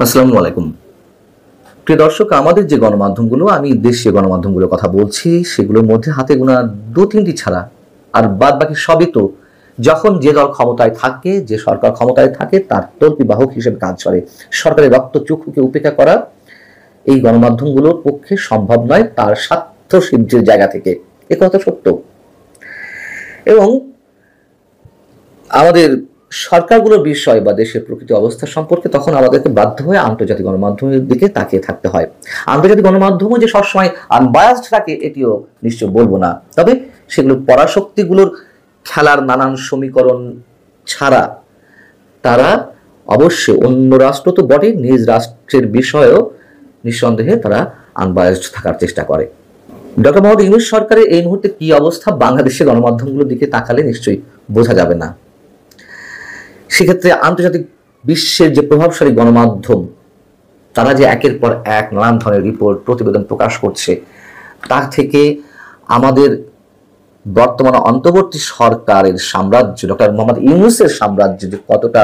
আসসালামু আলাইকুম। প্রিয় দর্শক, আমাদের যে গণমাধ্যমগুলো, আমি দেশীয় গণমাধ্যমগুলোর কথা বলছি, সেগুলোর মধ্যে হাতে গোনা দু তিনটি ছাড়া আর বাদ বাকি সবই তো যখন যে দল ক্ষমতায় থাকে, যে সরকার ক্ষমতায় থাকে, তার তল্পিবাহক হিসেবে কাজ করে। সরকারের রক্তচক্ষুকে উপেক্ষা করা এই গণমাধ্যমগুলোর পক্ষে সম্ভব নয়, তার স্বার্থ সিদ্ধির জায়গা থেকে। এ কথা সত্য। এবং আমাদের সরকারগুলোর বিষয় বা দেশের প্রকৃতি অবস্থা সম্পর্কে তখন আমাদেরকে বাধ্য হয়ে আন্তর্জাতিক গণমাধ্যমের দিকে তাকিয়ে থাকতে হয়। আন্তর্জাতিক গণমাধ্যমও যে সবসময় আনবায়াসড থাকে এটিও নিশ্চয় বলবো না, তবে সেগুলো পরাশক্তিগুলোর খেলার নানান সমীকরণ ছাড়া তারা অবশ্যই অন্য রাষ্ট্র তো বটে, নিজ রাষ্ট্রের বিষয়েও নিঃসন্দেহে তারা আনবায়াসড থাকার চেষ্টা করে। ডক্টর মোহাম্মদ ইউনূস সরকারের এই মুহূর্তে কি অবস্থা বাংলাদেশের গণমাধ্যমগুলোর দিকে তাকালে নিশ্চয়ই বোঝা যাবে না। সেক্ষেত্রে আন্তর্জাতিক বিশ্বের যে প্রভাবশালী গণমাধ্যম, তারা যে একের পর এক নানান ধরনের রিপোর্ট প্রতিবেদন প্রকাশ করছে, তার থেকে আমাদের বর্তমান অন্তর্বর্তী সরকারের সাম্রাজ্য, ডক্টর মোহাম্মদ ইউনূসের সাম্রাজ্য যে কতটা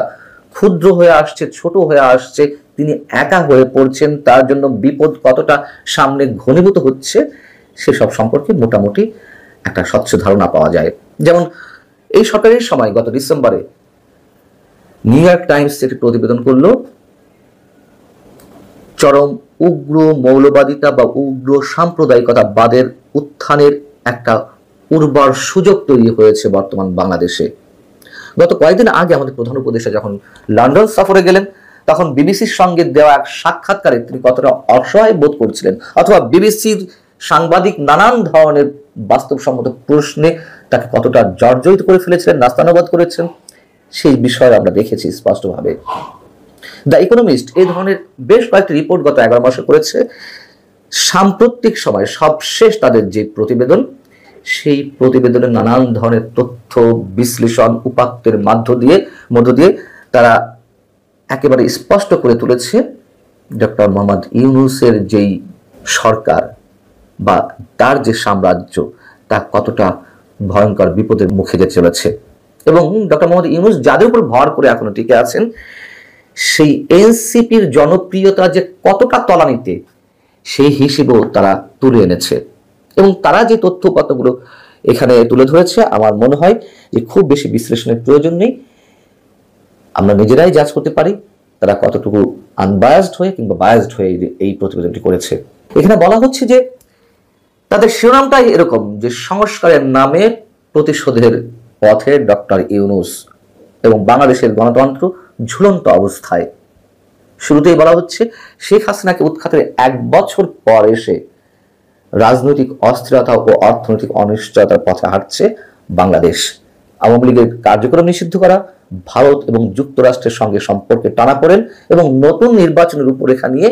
ক্ষুদ্র হয়ে আসছে, ছোট হয়ে আসছে, তিনি একা হয়ে পড়ছেন, তার জন্য বিপদ কতটা সামনে ঘনীভূত হচ্ছে, সেসব সম্পর্কে মোটামুটি একটা স্বচ্ছ ধারণা পাওয়া যায়। যেমন এই সরকারের সময় গত ডিসেম্বরে নিউ ইয়র্ক টাইমস একটি প্রতিবেদন করলো, চরম উগ্র মৌলবাদিতা বা উগ্র সাম্প্রদায়িকতা বাদের উত্থানের একটা উর্বর সুযোগ তৈরি হয়েছে বর্তমান বাংলাদেশে। গত কয়েকদিন আগে আমাদের প্রধান উপদেষ্টা যখন লন্ডন সফরে গেলেন, তখন বিবিসির সঙ্গে দেওয়া এক সাক্ষাৎকারে তিনি কতটা অসহায় বোধ করছিলেন, অথবা বিবিসির সাংবাদিক নানান ধরনের বাস্তবসম্মত প্রশ্নে তাকে কতটা জর্জরিত করে ফেলেছিলেন, নাস্তানুবাদ করেছেন, সেই বিষয়ে আমরা দেখেছি স্পষ্টভাবে। দ্য ইকোনমিস্ট এই ধরনের বেশ কয়েকটি রিপোর্ট গত 11 মাসে করেছে। সাম্প্রতিক সময় সবশেষ তাদের যে প্রতিবেদন, সেই প্রতিবেদনের নানান ধরনের তথ্য বিশ্লেষণ উপাত্তের মধ্য দিয়ে তারা একেবারে স্পষ্ট করে তুলেছে ডক্টর মোহাম্মদ ইউনূসের যেই সরকার বা তার যে সাম্রাজ্য, তা কতটা ভয়ঙ্কর বিপদের মুখে যেতে চলেছে। এবং ডক্টর মোহাম্মদ ইউনূস যাদের উপর ভর করে এখনো টিকে আছেন, সেই এনসিপির জনপ্রিয়তা যে কতটা তলানিতে, সেই হিসেবেও তারা তুলে এনেছে। এবং তারা যে তথ্যপত্রগুলো এখানে তুলে ধরেছে, আমার মনে হয় যে খুব বেশি বিশ্লেষণের প্রয়োজন নেই, আমরা নিজেরাই জাজ করতে পারি তারা কতটুকু আনবায়াসড হয়ে কিংবা বায়াসড হয়ে এই প্রতিবেদনটি করেছে। এখানে বলা হচ্ছে যে তাদের শিরোনামটাই এরকম, যে সংস্কারের নামে প্রতিশোধের পথে ডক্টর ইউনূস এবং বাংলাদেশের গণতন্ত্র ঝুলন্ত অবস্থায়। শুরুতেই বলা হচ্ছে শেখ হাসিনাকে উৎখাতের 1 বছর পর এসে রাজনৈতিক অস্থিরতা ও অর্থনৈতিক অনিশ্চয়তার পথে হাঁটছে বাংলাদেশ। আওয়ামী লীগের কার্যক্রম নিষিদ্ধ করা, ভারত এবং যুক্তরাষ্ট্রের সঙ্গে সম্পর্কে টানাপোড়েন এবং নতুন নির্বাচনের রূপরেখা নিয়ে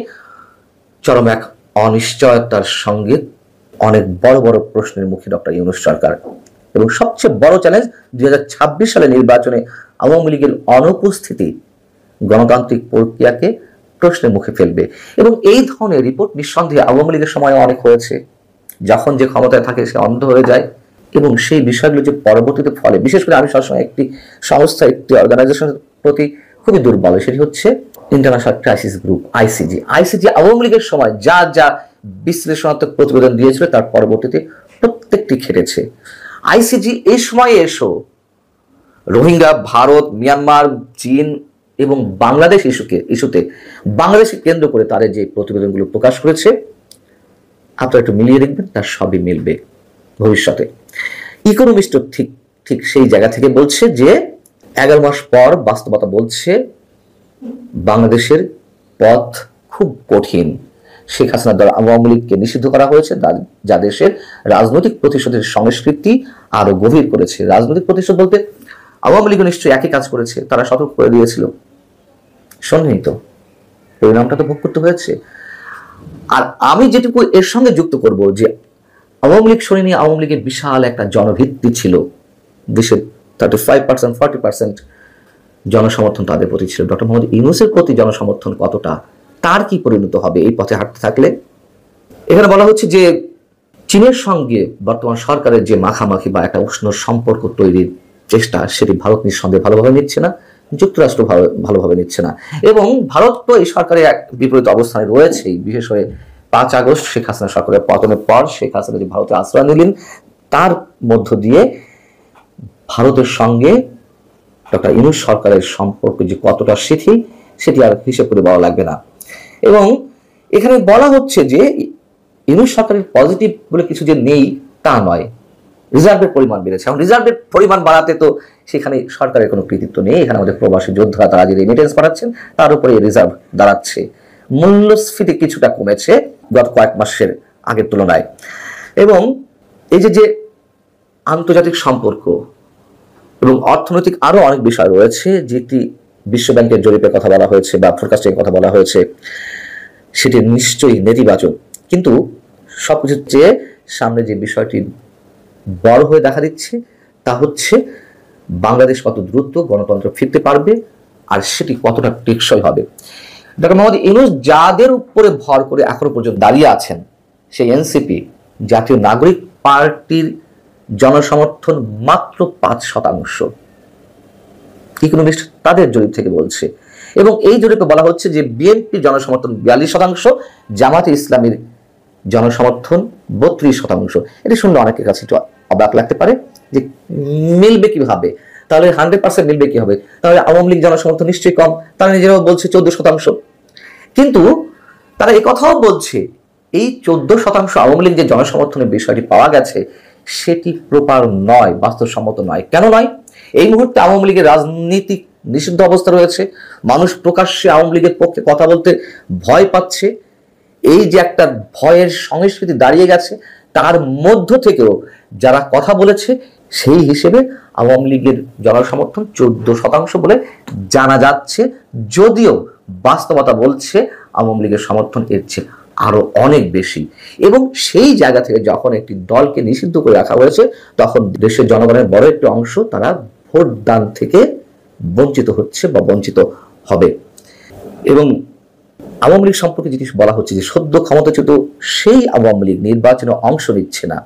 চরম এক অনিশ্চয়তার সঙ্গে অনেক বড় বড় প্রশ্নের মুখে ডক্টর ইউনূস সরকার। এবং সবচেয়ে বড় চ্যালেঞ্জ, 2026 সালে নির্বাচনে আওয়ামী লীগের অনুপস্থিতি গণতান্ত্রিক প্রক্রিয়াকে প্রশ্নের মুখে ফেলবে। এবং এই ধরনের রিপোর্ট নিঃসন্দেহে আওয়ামী লীগের সময় অনেক হয়েছে। যখন যে ক্ষমতায় থাকে সে অন্ধ হয়ে যায়, এবং সেই বিষয়গুলো যে পরবর্তীতে ফলে, বিশেষ করে আমি সবসময় একটি সংস্থা, একটি অর্গানাইজেশনের প্রতি খুবই দুর্বল, সেটি হচ্ছে international crisis group, ICG. Awami লীগের সময় যা যা বিশ্লেষণাত্মক প্রতিবেদন দিয়েছিল, তার পরবর্তীতে প্রত্যেকটি খেটেছে। আইসিজি এই সময়ে রোহিঙ্গা, ভারত, মিয়ানমার, চীন এবং বাংলাদেশ ইস্যুতে বাংলাদেশকে কেন্দ্র করে তাদের যে প্রতিবেদনগুলো প্রকাশ করেছে, আপনারা একটু মিলিয়ে দেখবেন, তার সবই মিলবে ভবিষ্যতে। ইকোনমিস্ট ঠিক সেই জায়গা থেকে বলছে যে 11 মাস পর বাস্তবতা বলছে বাংলাদেশের পথ খুব কঠিন। শেখ হাসিনার দ্বারা আওয়ামী লীগকে নিষিদ্ধ করা হয়েছে, যা দেশের রাজনৈতিক প্রতিশোধের সংস্কৃতি আরো গভীর করেছে। রাজনৈতিক প্রতিশোধ বলতে আওয়ামী লীগ নিশ্চয়ই একই কাজ করেছে, তারা সতর্ক করে দিয়েছিল, সন্নিহিত পরিণামটা তো ভোগ করতে হয়েছে। আর আমি যেটুকু এর সঙ্গে যুক্ত করব, যে আওয়ামী লীগ শুনিনি, আওয়ামী লীগের বিশাল একটা জনভিত্তি ছিল, দেশের 35% 40% জনসমর্থন তাদের প্রতি ছিল। ডক্টর মোহাম্মদ ইউনূসের প্রতি জনসমর্থন কতটা, তার কি পরিণত হবে এই পথে হাঁটতে থাকলে? এখানে বলা হচ্ছে যে চীনের সঙ্গে বর্তমান সরকারের যে মাখামাখি বা একটা উষ্ণ সম্পর্ক তৈরির চেষ্টা, সেটি ভারত নিঃসন্দেহে ভালোভাবে নিচ্ছে না। যুক্তরাষ্ট্র ভালোভাবে নিচ্ছে না। এবং ভারত তো এই সরকারের এক বিপরীত অবস্থানে রয়েছেই। বিশেষ করে 5 আগস্ট শেখ হাসিনা সরকারের পতনের পর শেখ হাসিনা যে ভারতে আশ্রয় নিলেন, তার মধ্য দিয়ে ভারতের সঙ্গে ডক্টর ইউনূস সরকারের সম্পর্ক যে কতটা শিথিল সেটি আর হিসেব করে বলা লাগবে না। এবং এখানে বলা হচ্ছে যে ইউনূস সরকারের পজিটিভ বলে কিছু যে নেই তা নয়, রিজার্ভের পরিমাণ বেড়েছে। এখন রিজার্ভের পরিমাণ বাড়াতে তো সেখানে সরকারের কোনো কৃতিত্ব নেই। এখানে আমাদের প্রবাসী যোদ্ধারা তারা যে রেমিটেন্স পাঠাচ্ছেন তার উপরে রিজার্ভ দাঁড়াচ্ছে। মূল্যস্ফীতি কিছুটা কমেছে গত কয়েক মাসের আগের তুলনায়। এবং এই যে আন্তর্জাতিক সম্পর্ক এবং অর্থনৈতিক আরো অনেক বিষয় রয়েছে, যেটি বিশ্বব্যাংকের জরিপের কথা বলা হয়েছে বা ফোরকাস্টের কথা বলা হয়েছে, সেটি নিশ্চয়ই নেতিবাচক। কিন্তু সবকিছুর চেয়ে সামনে যে বিষয়টি বড় হয়ে দেখা দিচ্ছে তা হচ্ছে বাংলাদেশ কত দ্রুত গণতন্ত্র ফিরতে পারবে আর সেটি কতটা টেকসই হবে। ডক্টর মোহাম্মদ ইউনূস যাদের উপরে ভর করে এখনো পর্যন্ত দাঁড়িয়ে আছেন, সেই এনসিপি জাতীয় নাগরিক পার্টির জনসমর্থন মাত্র 5%। ইকোনমিস্ট তাদের জরিপ থেকে বলছে। এবং এই জরিপে বলা হচ্ছে যে বিএনপির জনসমর্থন 42%, জামাতে ইসলামীর জনসমর্থন 32%। এটি শুনলে অনেকের কাছে একটু অবাক লাগতে পারে যে মিলবে কিভাবে, তাহলে 100% মিলবে কি হবে, তাহলে আওয়ামী লীগ জনসমর্থন নিশ্চয়ই কম। তারা নিজেরাও বলছে 14%। কিন্তু তারা এই কথাও বলছে এই 14% আওয়ামী লীগ যে জনসমর্থনের বিষয়টি পাওয়া গেছে সেটি প্রপার নয়, বাস্তবসম্মত নয়। কেন নয়? এই মুহূর্তে আওয়ামী লীগের রাজনীতিক নিষিদ্ধ অবস্থা রয়েছে, মানুষ প্রকাশ্যে আওয়ামী লীগের পক্ষে কথা বলতে ভয় পাচ্ছে। এই যে একটা ভয়ের সংস্কৃতি দাঁড়িয়ে গেছে, তার মধ্য থেকেও যারা কথা বলেছে সেই হিসেবে আওয়ামী লীগের জনসমর্থন 14% বলে জানা যাচ্ছে, যদিও বাস্তবতা বলছে আওয়ামী লীগের সমর্থন এর চেয়ে আরো অনেক বেশি। এবং সেই জায়গা থেকে যখন একটি দলকে নিষিদ্ধ করে রাখা হয়েছে, তখন দেশের জনগণের বড় একটি অংশ তারা ভোট দান থেকে বঞ্চিত হচ্ছে বা বঞ্চিত হবে। এবং আওয়ামী লীগ সম্পর্কে যেটি বলা হচ্ছে যে সদ্য ক্ষমতাচ্যুত সেই আওয়ামী লীগ নির্বাচনে অংশ নিচ্ছে না।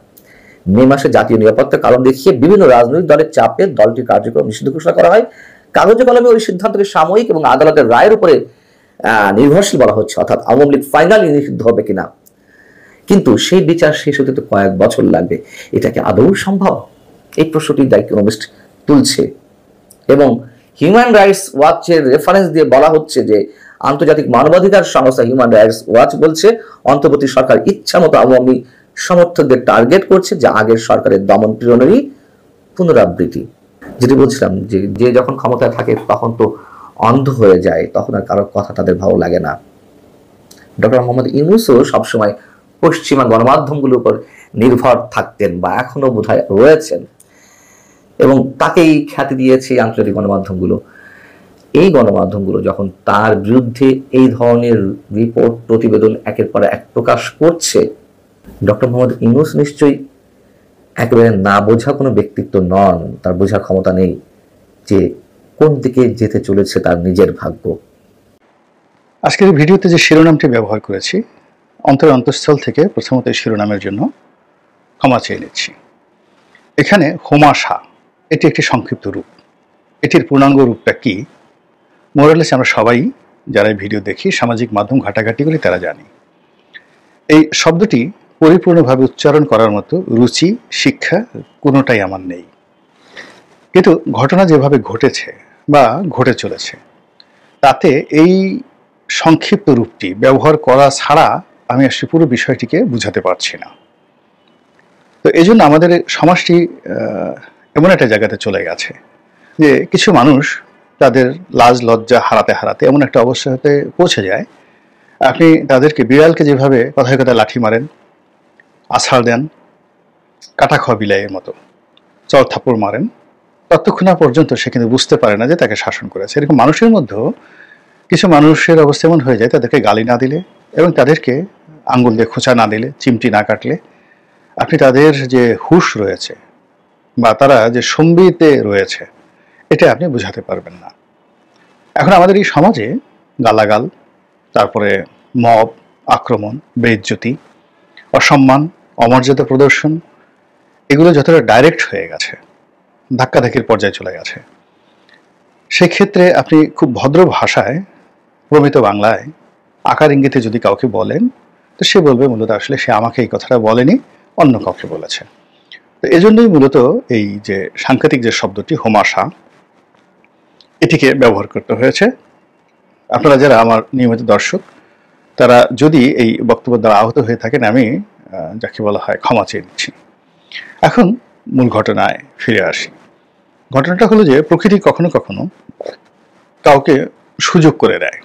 মে মাসে জাতীয় নিরাপত্তার কারণ দেখিয়ে বিভিন্ন রাজনৈতিক দলের চাপে দলটির কার্যক্রম নিষিদ্ধ ঘোষণা করা হয়। কাগজে কলমে ওই সিদ্ধান্তকে সাময়িক এবং আদালতের রায়ের উপরে নির্ভরশীল বলা হচ্ছে, অর্থাৎ আওয়ামী লীগ ফাইনালি নিষিদ্ধ হবে কিনা। কিন্তু সেই বিচার শেষ হতে তো কয়েক বছর লাগবে। এটাকে আদৌ সম্ভব? এই প্রশ্নটি দ্য ইকোনমিস্ট তুলছে। এবং হিউম্যান রাইটস ওয়াচের রেফারেন্স দিয়ে বলা হচ্ছে যে আন্তর্জাতিক মানবাধিকার সংস্থা হিউম্যান রাইটস ওয়াচ বলছে অন্তর্বর্তী সরকার ইচ্ছা মতো আওয়ামী সমর্থকদের টার্গেট করছে, যা আগের সরকারের দমন পীড়নেরই পুনরাবৃত্তি। যেটি বলছিলাম যে যখন ক্ষমতায় থাকে তখন তো অন্ধ হয়ে যায়, তখন আর কারোর কথা তাদের ভালো লাগে না। ডক্টর মোহাম্মদ ইউনূসও সবসময় পশ্চিমা গণমাধ্যমগুলোর উপর নির্ভর থাকতেন বা এখনো বোধহয় রয়েছেন, এবং তাকেই খ্যাতি দিয়েছে আন্তর্জাতিক গণমাধ্যমগুলো। এই গণমাধ্যমগুলো যখন তার বিরুদ্ধে এই ধরনের রিপোর্ট প্রতিবেদন একের পর এক প্রকাশ করছে, ডক্টর মোহাম্মদ ইউনূস নিশ্চয়ই একেবারে না বোঝা কোনো ব্যক্তিত্ব নন। তার বোঝার ক্ষমতা নেই যে কোন দিকে যেতে চলেছে তার নিজের ভাগ্য। আজকের ভিডিওতে যে শিরোনামটি ব্যবহার করেছি, অন্তঃস্থল থেকে প্রথমত এই শিরোনামের জন্য ক্ষমা চেয়ে নিচ্ছি। এখানে হোমাশা এটি একটি সংক্ষিপ্ত রূপ। এটির পূর্ণাঙ্গ রূপটা কি মোরালেস আমরা সবাই যারা ভিডিও দেখি, সামাজিক মাধ্যম ঘাটাঘাটি করি, তারা জানি। এই শব্দটি পরিপূর্ণভাবে উচ্চারণ করার মতো রুচি, শিক্ষা কোনোটাই আমার নেই। কিন্তু ঘটনা যেভাবে ঘটেছে বা ঘটে চলেছে, তাতে এই সংক্ষিপ্ত রূপটি ব্যবহার করা ছাড়া আমি আসলে পুরো বিষয়টিকে বুঝাতে পারছি না। তো এই জন্য আমাদের সমাজটি এমন একটা জায়গাতে চলে গেছে যে কিছু মানুষ তাদের লাজ লজ্জা হারাতে হারাতে এমন একটা অবস্থাতে পৌঁছে যায়, আপনি তাদেরকে বিড়ালকে যেভাবে কথায় কথায় লাঠি মারেন, আছাড় দেন, কাটা খাওয়া বিলাইয়ের মতো চর থাপ্পড় মারেন, ততক্ষণ পর্যন্ত সে কিন্তু বুঝতে পারে না যে তাকে শাসন করেছে। এরকম মানুষের মধ্যেও কিছু মানুষের অবস্থা এমন হয়ে যায়, তাদেরকে গালি না দিলে এবং তাদেরকে আঙ্গুল দিয়ে খোঁচা না দিলে, চিমটি না কাটলে আপনি তাদের যে হুঁশ রয়েছে বা তারা যে সম্বিতে রয়েছে এটা আপনি বোঝাতে পারবেন না। এখন আমাদের এই সমাজে গালাগাল, তারপরে মব, আক্রমণ, বেইজ্জতি, অসম্মান, অমর্যাদা প্রদর্শন, এগুলো যতটা ডাইরেক্ট হয়ে গেছে, ধাক্কাধাক্কির পর্যায়ে চলে গেছে। সেক্ষেত্রে আপনি খুব ভদ্র ভাষায়, প্রমিত বাংলায়, আকার ইঙ্গিতে যদি কাউকে বলেন, তো সে বলবে মূলত আসলে সে আমাকে এই কথাটা বলেনি, অন্য কাউকে বলেছে। তো এজন্যই মূলত এই যে সাংকেতিক যে শব্দটি হোমাশা, এটিকে ব্যবহার করতে হয়েছে। আপনারা যারা আমার নিয়মিত দর্শক, তারা যদি এই বক্তব্য দ্বারা আহত হয়ে থাকেন, আমি যাকে বলা হয় ক্ষমা চেয়ে নিচ্ছি। এখন মূল ঘটনায় ফিরে আসি। ঘটনাটা হলো যে প্রকৃতি কখনো কখনো কাউকে সুযোগ করে দেয়।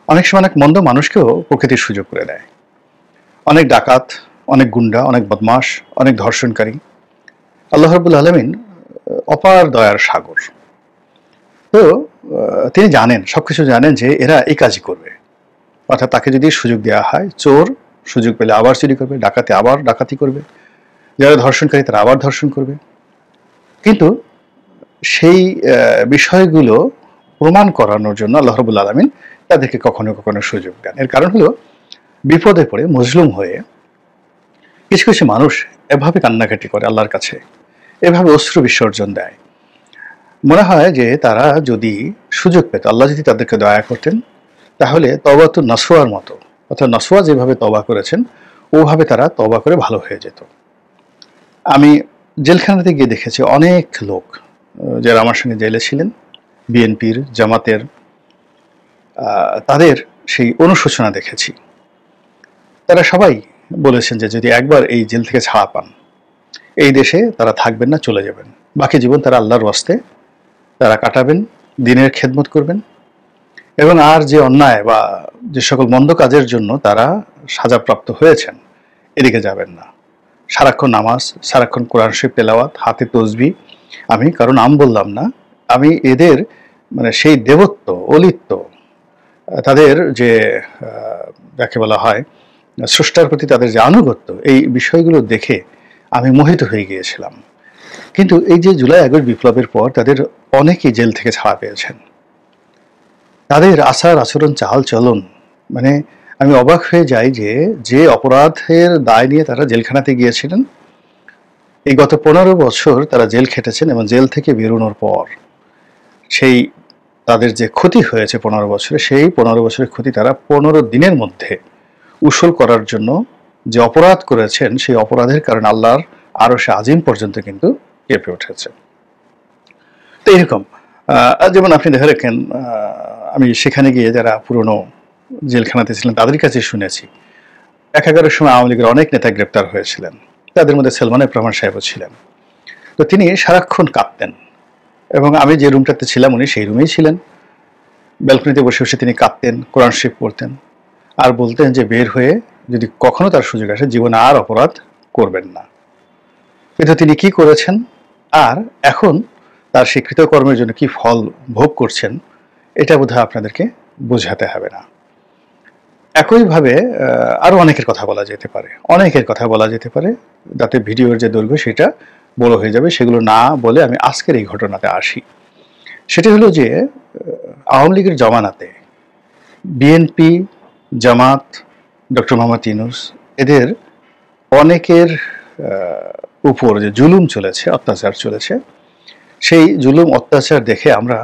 অনেক সময় অনেক মন্দ মানুষকেও প্রকৃতির সুযোগ করে দেয়। অনেক ডাকাত, অনেক গুন্ডা, অনেক বদমাশ, অনেক ধর্ষণকারী। আল্লাহ রাব্বুল আলামিন অপার দয়ার সাগর। তো তিনি জানেন, সবকিছু জানেন যে এরা এই কাজই করবে। অর্থাৎ তাকে যদি সুযোগ দেওয়া হয়, চোর সুযোগ পেলে আবার চুরি করবে, ডাকাতি আবার ডাকাতি করবে, যারা ধর্ষণকারী তারা আবার ধর্ষণ করবে। কিন্তু সেই বিষয়গুলো প্রমাণ করানোর জন্য আল্লাহ রাব্বুল আলামিন তাদেরকে কখনো কখনো সুযোগ দেন। এর কারণ হলো বিপদে পড়ে মজলুম হয়ে কিছু কিছু মানুষ এভাবে কান্নাকাটি করে আল্লাহর কাছে, এভাবে অশ্রু বিসর্জন দেয়। মনে হয় যে তারা যদি সুযোগ পেত, আল্লাহ যদি তাদেরকে দয়া করতেন, তাহলে তওবা তো নসওয়ার মতো, অর্থাৎ নসওয়া যেভাবে তওবা করেছেন ওভাবে তারা তওবা করে ভালো হয়ে যেত। আমি জেলখানাতে গিয়ে দেখেছি অনেক লোক যারা আমার সঙ্গে জেলে ছিলেন, বিএনপির, জামাতের, তাদের সেই অনুশোচনা দেখেছি। তারা সবাই বলেছেন যে যদি একবার এই জেল থেকে ছাড়া পান, এই দেশে তারা থাকবেন না, চলে যাবেন। বাকি জীবন তারা আল্লাহর ওয়াস্তে তারা কাটাবেন, দিনের খেদমত করবেন, এবং আর যে অন্যায় বা যে সকল মন্দ কাজের জন্য তারা সাজাপ্রাপ্ত হয়েছেন এদিকে যাবেন না। সারাক্ষণ নামাজ, সারাক্ষণ কোরআন শরীফ তেলাওয়াত, হাতে তসবিহ। আমি কারণ নাম বললাম না, আমি এদের মানে সেই দেবত্ব, অলিত্ব, তাদের যে যাকে বলা হয় স্রষ্টার প্রতি তাদের যে আনুগত্য, এই বিষয়গুলো দেখে আমি মোহিত হয়ে গিয়েছিলাম। কিন্তু এই যে জুলাই আগস্ট বিপ্লবের পর তাদের অনেকেই জেল থেকে ছাড়া পেয়েছেন। তাদের আচার আচরণ, চাল চলন, মানে আমি অবাক হয়ে যাই যে যে অপরাধের দায় নিয়ে তারা জেলখানাতে গিয়েছিলেন, এই গত 15 বছর তারা জেল খেটেছেন, এবং জেল থেকে বেরোনোর পর সেই তাদের যে ক্ষতি হয়েছে 15 বছরে, সেই 15 বছরের ক্ষতি তারা 15 দিনের মধ্যে উসুল করার জন্য যে অপরাধ করেছেন, সেই অপরাধের কারণে আল্লাহর আরশে আজিম পর্যন্ত কিন্তু কেঁপে উঠেছে। তো এরকম যেমন আপনি দেখে রাখেন, আমি সেখানে গিয়ে যারা পুরনো জেলখানাতে ছিলেন তাদের কাছে শুনেছি 11-এর সময় আওয়ামী লীগের অনেক নেতা গ্রেপ্তার হয়েছিলেন, তাদের মধ্যে সালমান এফ রহমান সাহেবও ছিলেন। তো তিনি সারাক্ষণ কাঁদতেন, এবং আমি যে রুমটাতে ছিলাম উনি সেই রুমেই ছিলেন। ব্যালকনিতে বসে বসে তিনি কাঁদতেন, কোরআন শরীফ পড়তেন, আর বলতেন যে বের হয়ে যদি কখনো তার সুযোগ আসে জীবনে আর অপরাধ করবেন না। কিন্তু তিনি কি করেছেন, আর এখন তার সেই কৃতকর্মের জন্য কি ফল ভোগ করছেন, এটা বোধহয় আপনাদেরকে বোঝাতে হবে না। একইভাবে আরো অনেকের কথা বলা যেতে পারে, অনেকের কথা বলা যেতে পারে, যাতে ভিডিওর যে দৈর্ঘ্য সেটা বড় হয়ে যাবে। সেগুলো না বলে আমি আজকের এই ঘটনাতে আসি। সেটা হলো যে আওয়ামী লীগের জমানাতে বিএনপি, জামাত, ডক্টর মোহাম্মদ ইউনূস, এদের অনেকের উপর যে জুলুম চলেছে, অত্যাচার চলেছে, সেই জুলুম অত্যাচার দেখে আমরা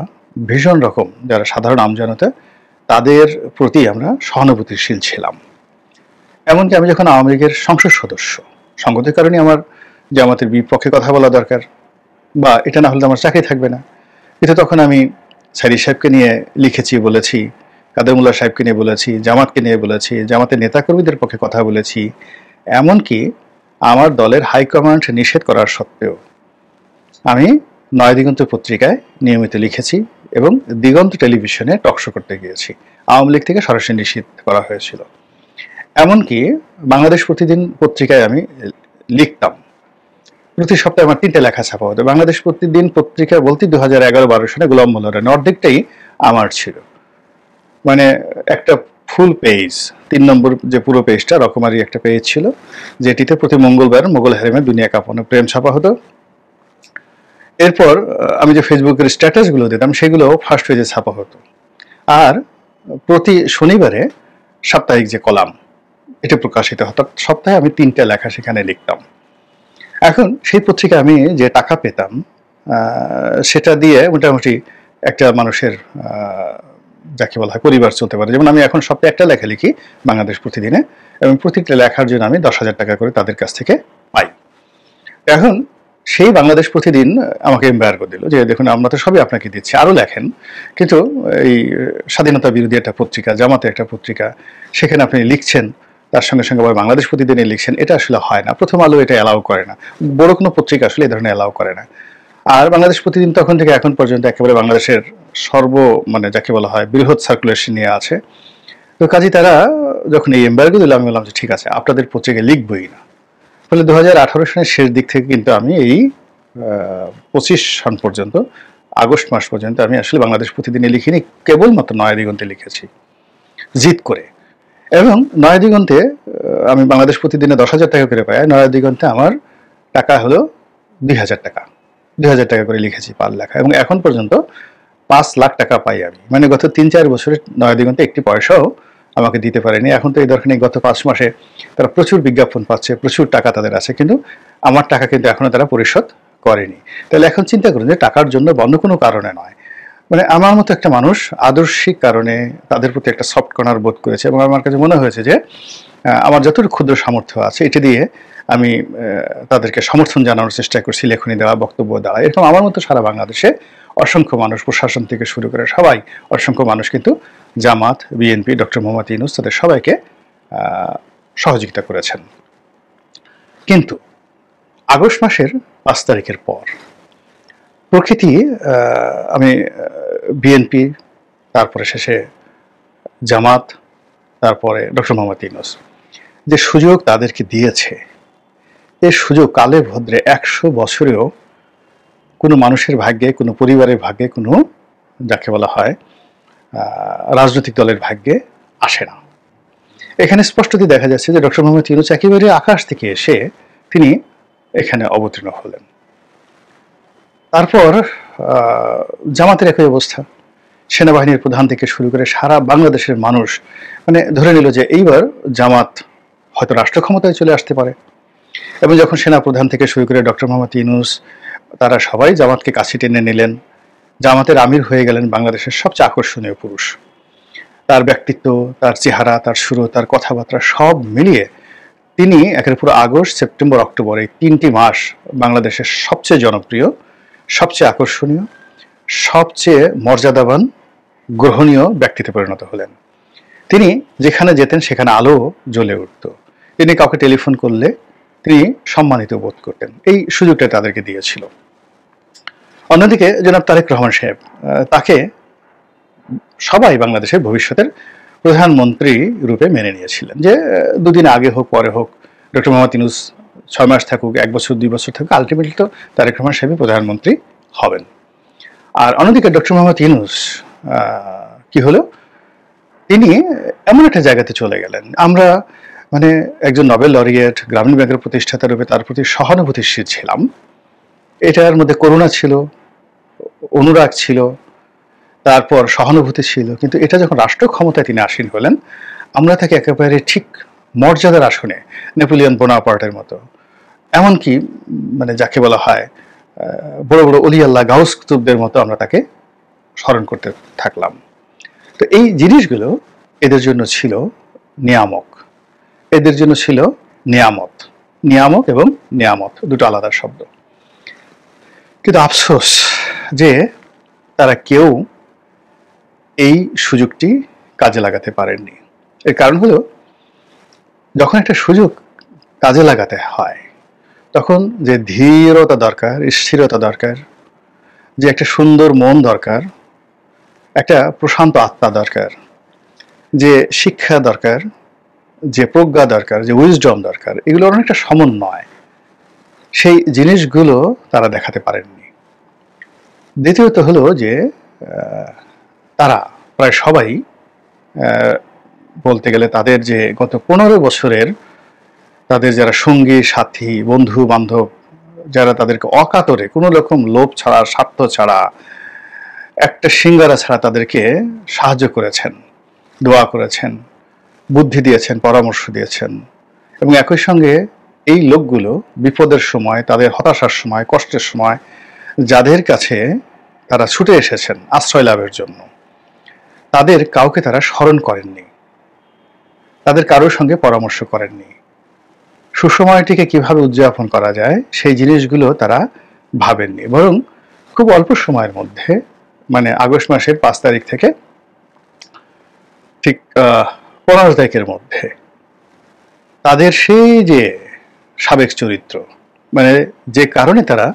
ভীষণ রকম যারা সাধারণ আমজনতা তাদের প্রতি আমরা সহানুভূতিশীল ছিলাম। এমনকি আমি যখন আওয়ামী লীগের সংসদ সদস্য, সঙ্গতের কারণে আমার জামাতের বিপক্ষে কথা বলা দরকার, বা এটা না হলে আমার চাকরি থাকবে না, কিন্তু তখন আমি সাইদি সাহেবকে নিয়ে লিখেছি, বলেছি, কাদের মোল্লা সাহেবকে নিয়ে বলেছি, জামাতকে নিয়ে বলেছি, জামাতের নেতাকর্মীদের পক্ষে কথা বলেছি। এমনকি আমার দলের হাইকমান্ড নিষেধ করার সত্ত্বেও আমি নয়াদিগন্ত পত্রিকায় নিয়মিত লিখেছি, এবং দিগন্ত টেলিভিশনে টকশো করতে গিয়েছি। আওয়ামী লীগ থেকে সরাসরি নিষিদ্ধ করা হয়েছিল। এমনকি বাংলাদেশ প্রতিদিন পত্রিকায় আমি লিখতাম, প্রতি সপ্তাহে আমার 3টে লেখা ছাপা হতো। বাংলাদেশ প্রতিদিন পত্রিকা বলতে 2011-12 সালে গোলাম মোল্লার অর্ধেকটাই আমার ছিল। মানে একটা ফুল পেজ, 3 নম্বর যে পুরো পেজটা রকমারি একটা পেজ ছিল, যেটিতে প্রতি মঙ্গলবার মোগল হারেমের দুনিয়া কাঁপানো প্রেম ছাপা হতো। এরপর আমি যে ফেসবুকের স্ট্যাটাসগুলো দিতাম সেগুলো ফার্স্ট পেজে ছাপা হতো। আর প্রতি শনিবারে সাপ্তাহিক যে কলাম, এটা প্রকাশিত হতো। সপ্তাহে আমি 3টে লেখা সেখানে লিখতাম। এখন সেই পত্রিকা আমি যে টাকা পেতাম সেটা দিয়ে মোটামুটি একটা মানুষের যাকে বলা হয় পরিবার চলতে পারে। যেমন আমি এখন সপ্তাহে একটা লেখা লিখি বাংলাদেশ প্রতিদিনে, এবং প্রতিটা লেখার জন্য আমি 10,000 টাকা করে তাদের কাছ থেকে পাই। এখন সেই বাংলাদেশ প্রতিদিন আমাকে এম্পায়ার করে দিল যে দেখুন আমরা তো সবই আপনাকে দিচ্ছি, আরও লেখেন, কিন্তু এই স্বাধীনতা বিরোধী একটা পত্রিকা, জামাতের একটা পত্রিকা, সেখানে আপনি লিখছেন, তার সঙ্গে সঙ্গে আবার বাংলাদেশ প্রতিদিনে লিখছেন, এটা আসলে হয় না। প্রথম আলো এটা অ্যালাউ করে না, বড় কোনো পত্রিকা আসলে এই ধরনের অ্যালাউ করে না। আর বাংলাদেশ প্রতিদিন তখন থেকে এখন পর্যন্ত একেবারে বাংলাদেশের মানে যাকে বলা হয় বৃহৎ সার্কুলেশন নিয়ে আছে। তো কাজে তারা যখন এই এম্বার্গো দিল, আমি বললাম যে ঠিক আছে, আপনাদের পত্রিকায় লিখবই না। ফলে 2018 সালের শেষ দিক থেকে কিন্তু আমি এই 25 সন পর্যন্ত, আগস্ট মাস পর্যন্ত আমি আসলে বাংলাদেশ প্রতিদিনে লিখিনি, কেবলমাত্র নয়া দিগন্তে লিখেছি জিদ করে। এবং নয়া দিগন্তে আমি বাংলাদেশ প্রতিদিনে 10,000 টাকা করে পাই, নয়া দিগন্তে আমার টাকা হলো 2,000 টাকা, 2,000 টাকা করে লিখেছি পার লেখা, এবং এখন পর্যন্ত 5 লাখ টাকা পাই আমি। মানে গত 3-4 বছরে নয়া দিগন্তে একটি পয়সাও আমাকে দিতে পারেনি। এখন তো এই দরকার নেই, গত 5 মাসে তারা প্রচুর বিজ্ঞাপন পাচ্ছে, প্রচুর টাকা তাদের আছে, কিন্তু আমার টাকা কিন্তু এখনো তারা পরিশোধ করেনি। তাহলে এখন চিন্তা করুন যে টাকার জন্য বা অন্য কোনো কারণে নয়, মানে আমার মতো একটা মানুষ আদর্শিক কারণে তাদের প্রতি একটা সফট কর্নার বোধ করেছে, এবং আমার কাছে মনে হয়েছে যে আমার যতটুকু ক্ষুদ্র সামর্থ্য আছে এটি দিয়ে আমি তাদেরকে সমর্থন জানানোর চেষ্টা করছি, লেখনী দেওয়া, বক্তব্য দেওয়া। এরকম আমার মতো সারা বাংলাদেশে অসংখ্য মানুষ, প্রশাসন থেকে শুরু করে সবাই, অসংখ্য মানুষ কিন্তু জামাত, বিএনপি, ডক্টর মোহাম্মদ ইউনূস, তাদের সবাইকে সহযোগিতা করেছেন। কিন্তু আগস্ট মাসের 5 তারিখের পর প্রকৃতি, আমি বিএনপি, তারপরে শেষে জামাত, তারপরে ডক্টর মোহাম্মদ ইউনূস, যে সুযোগ তাদেরকে দিয়েছে, এই সুযোগ কালে ভদ্রে 100 বছরেও কোনো মানুষের ভাগ্যে, কোনো পরিবারের ভাগ্যে, কোনো যাকে বলা হয় রাজনৈতিক দলের ভাগ্যে আসে না। এখানে স্পষ্টতই দেখা যাচ্ছে যে ডক্টর মোহাম্মদ ইউনূস একেবারে আকাশ থেকে এসে তিনি এখানে অবতীর্ণ হলেন। তারপর জামাতের একই অবস্থা, সেনাবাহিনীর প্রধান থেকে শুরু করে সারা বাংলাদেশের মানুষ মানে ধরে নিল যে এইবার জামাত হয়তো রাষ্ট্র ক্ষমতায় চলে আসতে পারে। এবং যখন সেনা প্রধান থেকে শুরু করে ডক্টর মোহাম্মদ ইউনূস, তারা সবাই জামাতকে কাছে টেনে নিলেন, জামাতের আমির হয়ে গেলেন বাংলাদেশের সবচেয়ে আকর্ষণীয় পুরুষ। তার ব্যক্তিত্ব, তার চেহারা, তার সুর, তার কথাবার্তা সব মিলিয়ে তিনি একের পুরো আগস্ট, সেপ্টেম্বর, অক্টোবর এই 3টি মাস বাংলাদেশের সবচেয়ে জনপ্রিয়, সবচেয়ে আকর্ষণীয়, সবচেয়ে মর্যাদাবান, গ্রহণীয় ব্যক্তিত্বে পরিণত হলেন। তিনি যেখানে যেতেন সেখানে আলো জ্বলে উঠত। তিনি কাউকে টেলিফোন করলে তিনি সম্মানিত বোধ করতেন। এই সুযোগটা তাদেরকে দিয়েছিল। অন্যদিকে জনাব তারেক রহমান সাহেব, তাকে সবাই বাংলাদেশের ভবিষ্যতের প্রধানমন্ত্রী রূপে মেনে নিয়েছিলেন, যে দুদিন আগে হোক পরে হোক, ডক্টর মোহাম্মদ ইউনূস 6 মাস থাকুক, 1 বছর 2 বছর থাকুক, আলটিমেটলি তো তারেক রহমান সাহেবই প্রধানমন্ত্রী হবেন। আর অন্যদিকে ডক্টর মোহাম্মদ ইউনূস কি হলো, তিনি এমন একটা জায়গাতে চলে গেলেন, আমরা মানে একজন নোবেল লরিয়েট, গ্রামীণ ব্যাংকের প্রতিষ্ঠাতা রূপে তার প্রতি সহানুভূতিশীল ছিলাম। এটার মধ্যে করুণা ছিল, অনুরাগ ছিল, তারপর সহানুভূতি ছিল, কিন্তু এটা যখন রাষ্ট্র ক্ষমতায় তিনি আসীন হলেন, আমরা তাকে একেবারে ঠিক মর্যাদার আসনে, নেপোলিয়ন বোনাপার্টের মতো, এমনকি মানে যাকে বলা হয় বড় বড় অলি আল্লাহ, গাউস কুতুবদের মতো আমরা তাকে স্মরণ করতে থাকলাম। তো এই জিনিসগুলো এদের জন্য ছিল নিয়ামক, এদের জন্য ছিল নিয়ামত। নিয়ামক এবং নিয়ামত দুটো আলাদা শব্দ। কিন্তু আফসোস যে তারা কেউ এই সুযোগটি কাজে লাগাতে পারেননি। এর কারণ হলো, যখন একটা সুযোগ কাজে লাগাতে হয় তখন যে ধীরতা দরকার, স্থিরতা দরকার, যে একটা সুন্দর মন দরকার, একটা প্রশান্ত আত্মা দরকার, যে শিক্ষা দরকার, যে প্রজ্ঞা দরকার, যে উইজডম দরকার, এগুলোর অনেকটা সমন্বয়, সেই জিনিসগুলো তারা দেখাতে পারেননি। দ্বিতীয়ত হলো যে তারা প্রায় সবাই বলতে গেলে তাদের যে গত 15 বছরের তাদের যারা সঙ্গী, সাথী, বন্ধু বান্ধব, যারা তাদেরকে অকাতরে কোনো রকম লোভ ছাড়া, স্বার্থ ছাড়া, একটা সিঙ্গারা ছাড়া তাদেরকে সাহায্য করেছেন, দোয়া করেছেন, বুদ্ধি দিয়েছেন, পরামর্শ দিয়েছেন, এবং একই সঙ্গে এই লোকগুলো বিপদের সময়, তাদের হতাশার সময়, কষ্টের সময় যাদের কাছে তারা ছুটে এসেছেন আশ্রয় লাভের জন্য, তাদের কাউকে তারা স্মরণ করেননি, তাদের কারোর সঙ্গে পরামর্শ করেননি। সুসময়টিকে কিভাবে উদযাপন করা যায় সেই জিনিসগুলো তারা ভাবেননি, বরং খুব অল্প সময়ের মধ্যে, মানে আগস্ট মাসের 5 তারিখ থেকে ঠিক 15 তারিখের মধ্যে তাদের সেই যে সাবেক চরিত্র, মানে যে কারণে তারা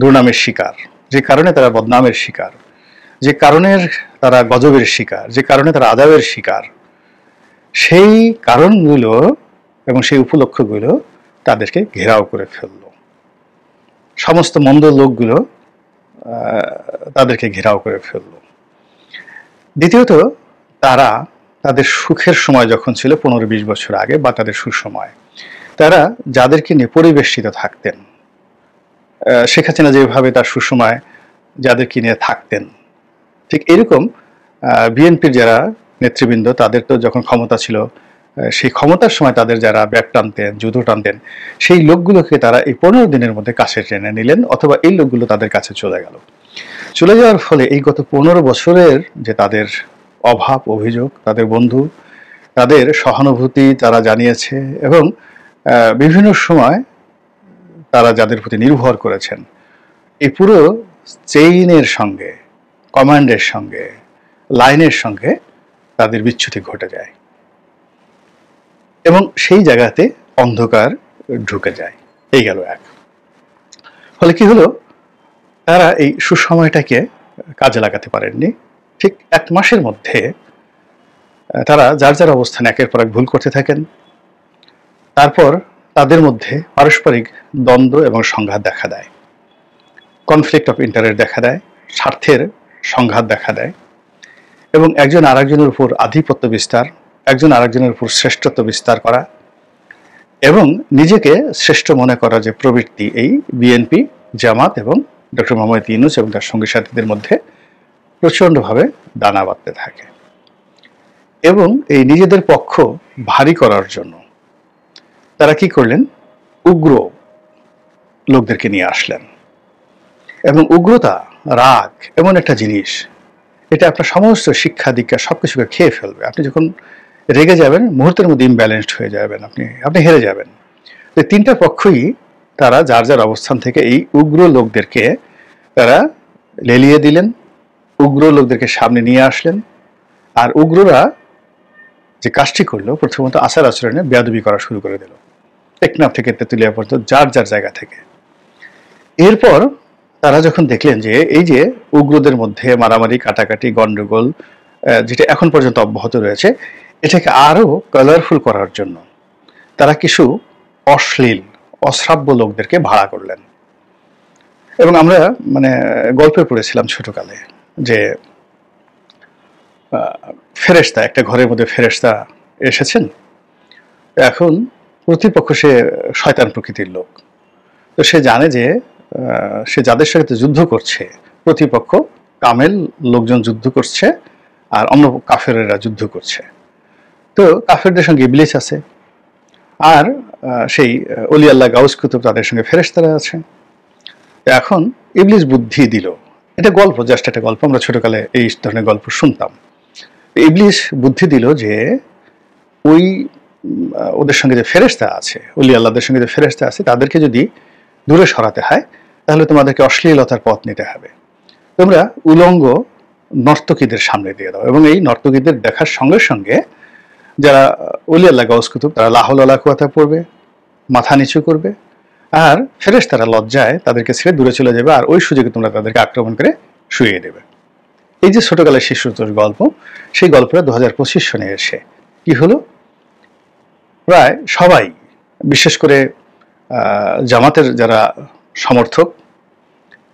দুর্নামের শিকার, যে কারণে তারা বদনামের শিকার, যে কারণের তারা গজবের শিকার, যে কারণে তারা আযাবের শিকার, সেই কারণগুলো এবং সেই উপলক্ষগুলো তাদেরকে ঘেরাও করে ফেলল। সমস্ত মন্দ লোকগুলো তাদেরকে ঘেরাও করে ফেলল। দ্বিতীয়ত, তারা তাদের সুখের সময় যখন ছিল 15-20 বছর আগে, বা তাদের সুসময়, তারা যাদেরকে নিয়ে পরিবেষ্টিত থাকতেন, শেখ হাসিনা যেভাবে তার সুসময় যাদেরকে নিয়ে থাকতেন, ঠিক এরকম বিএনপির যারা নেতৃবৃন্দ, তাদের তো যখন ক্ষমতা ছিল, সেই ক্ষমতার সময় তাদের যারা ব্যাগ টানতেন, জুতো টানতেন, সেই লোকগুলোকে তারা এই 15 দিনের মধ্যে কাছে টেনে নিলেন, অথবা এই লোকগুলো তাদের কাছে চলে গেল। চলে যাওয়ার ফলে এই গত 15 বছরের যে তাদের অভাব অভিযোগ, তাদের বন্ধু, তাদের সহানুভূতি তারা জানিয়েছে, এবং বিভিন্ন সময় তারা যাদের প্রতি নির্ভর করেছেন, এই পুরো চেইনের সঙ্গে, কমান্ডের সঙ্গে, লাইনের সঙ্গে তাদের বিচ্যুতি ঘটে যায়, এবং সেই জায়গাতে অন্ধকার ঢুকে যায়। এই গেল এক। ফলে কি হলো, তারা এই সুসময়টাকে কাজে লাগাতে পারেননি। ঠিক 1 মাসের মধ্যে তারা যার যার অবস্থানে একের পর এক ভুল করতে থাকেন। তারপর তাদের মধ্যে পারস্পরিক দ্বন্দ্ব এবং সংঘাত দেখা দেয়, কনফ্লিক্ট অফ ইন্টারেস্ট দেখা দেয়, স্বার্থের সংঘাত দেখা দেয়, এবং একজন আরেকজনের উপর আধিপত্য বিস্তার, একজন আরেকজনের উপর শ্রেষ্ঠত্ব বিস্তার করা, এবং নিজেকে শ্রেষ্ঠ মনে করা যে প্রবৃত্তি, এই বিএনপি, জামাত এবং ডক্টর মোহাম্মদ ইউনূস এবং তার সঙ্গী সাথীদের মধ্যে প্রচণ্ডভাবে দানা বাঁধতে থাকে। এবং এই নিজেদের পক্ষ ভারী করার জন্য তারা কি করলেন, উগ্র লোকদেরকে নিয়ে আসলেন। এবং উগ্রতা, রাগ এমন একটা জিনিস, এটা আপনার সমস্ত শিক্ষা দীক্ষা সবকিছুকে খেয়ে ফেলবে। আপনি যখন রেগে যাবেন, মুহূর্তের মধ্যে ইমব্যালেন্সড হয়ে যাবেন, আপনি হেরে যাবেন। তো 3টা পক্ষই তারা যার যার অবস্থান থেকে এই উগ্র লোকদেরকে তারা লেলিয়ে দিলেন, উগ্র লোকদেরকে সামনে নিয়ে আসলেন। আর উগ্ররা যে কাজটি করলো, প্রথমত আচার আচরণে বেয়াদবি করা শুরু করে দিল, টেকনাফ থেকে তেঁতুলিয়া পর্যন্ত যার যার জায়গা থেকে। এরপর তারা যখন দেখলেন যে এই যে উগ্রদের মধ্যে মারামারি, কাটাকাটি, গন্ডগোল যেটা এখন পর্যন্ত অব্যাহত রয়েছে, এটাকে আরো কালারফুল করার জন্য তারা কিছু অশ্লীল, অশ্রাব্য লোকদেরকে ভাড়া করলেন। এবং আমরা গল্পে পড়েছিলাম ছোটকালে যে ফেরেশতা, একটা ঘরের মধ্যে ফেরেশতা এসেছেন। এখন প্রতিপক্ষ সে শয়তান প্রকৃতির লোক, তো সে জানে যে সে যাদের সাথে যুদ্ধ করছে, প্রতিপক্ষ কামেল লোকজন যুদ্ধ করছে, আর অন্য কাফেরেরা যুদ্ধ করছে। তো কাফেরদের সঙ্গে ইবলিস আছে, আর সেই অলি আল্লাহ গাউস কুতুব তাদের সঙ্গে ফেরেশতারা আছে। এখন ইবলিস বুদ্ধি দিল, এটা গল্প, জাস্ট একটা গল্প, আমরা ছোটকালে এই ধরনের গল্প শুনতাম। ইবলিস বুদ্ধি দিল যে ওই ওদের সঙ্গে যে ফেরেশতা আছে, অলি আল্লাহদের সঙ্গে যে ফেরেশতা আছে, তাদেরকে যদি দূরে সরাতে হয়, তাহলে তোমাদেরকে অশ্লীলতার পথ নিতে হবে। তোমরা উলঙ্গ নর্তকীদের সামনে দিয়ে দাও, এবং এই নর্তকীদের দেখার সঙ্গে সঙ্গে যারা অলি আল্লাহ গাউস কুতুব, তারা লা হাওলা ওয়ালা কুওয়াতা পড়বে, মাথা নিচু করবে, আর ফেরেশতারা লজ্জায় তাদেরকে ছেড়ে দূরে চলে যাবে, আর ওই সুযোগে তোমরা তাদেরকে আক্রমণ করে শুইয়ে দেবে। এই যে ছোটকালের শিশুতোষ গল্প, সেই গল্পটা 2025 সনে এসে কি হলো, প্রায় সবাই, বিশেষ করে জামাতের যারা সমর্থক,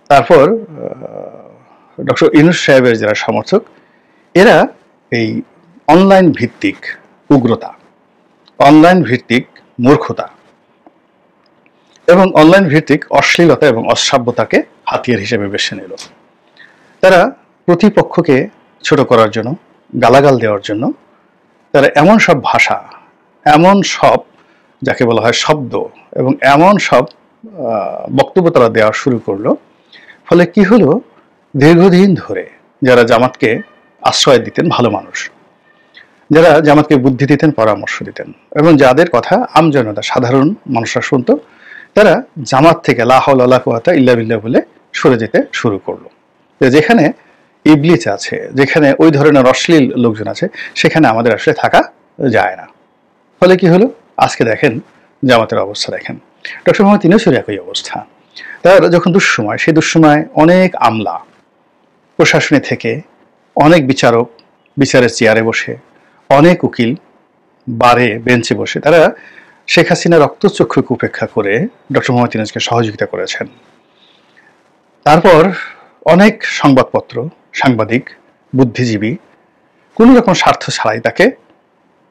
তারপর ডক্টর ইউনূস সাহেবের যারা সমর্থক, এরা এই অনলাইন ভিত্তিক উগ্রতা, অনলাইন ভিত্তিক মূর্খতা এবং অনলাইন ভিত্তিক অশ্লীলতা এবং অশ্রাব্যতাকে হাতিয়ার হিসেবে বেছে নিল। তারা প্রতিপক্ষকে ছোট করার জন্য, গালাগাল দেওয়ার জন্য তারা এমন সব ভাষা, এমন সব যাকে বলা হয় শব্দ, এবং এমন সব বক্তব্য তারা দেওয়া শুরু করলো। ফলে কি হলো, দীর্ঘদিন ধরে যারা জামাতকে আশ্রয় দিতেন, ভালো মানুষ, যারা জামাতকে বুদ্ধি দিতেন, পরামর্শ দিতেন, এবং যাদের কথা আমজনতা, সাধারণ মানুষরা শুনতো, তারা জামাত থেকে লা হাওলা ওয়ালা কুওয়াতা ইল্লা বিল্লাহ বলে সরে যেতে শুরু করলো। যেখানে ইবলিস আছে, যেখানে ওই ধরনের অশ্লীল লোকজন আছে, সেখানে আমাদের আসলে থাকা যায় না। ফলে কি হলো, আজকে দেখেন জামাতের অবস্থা দেখেন। ডক্টর মোহাম্মদ ইউনূসের একই অবস্থা। তার যখন দুঃসময়, সেই দুঃসময় অনেক আমলা, প্রশাসনে থেকে অনেক বিচারক বিচারের চেয়ারে বসে, অনেক উকিল বারে বেঞ্চে বসে, তারা শেখ হাসিনা রক্তচক্ষুকে উপেক্ষা করে ডক্টর মোহাম্মদ ইউনূসকে সহযোগিতা করেছেন। তারপর অনেক সংবাদপত্র, সাংবাদিক, বুদ্ধিজীবী কোনো রকম স্বার্থ ছাড়াই তাকে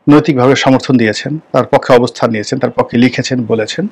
নৈতিকভাবে সমর্থন দিয়েছেন, তার পক্ষে অবস্থান নিয়েছেন, তার পক্ষে লিখেছেন, বলেছেন।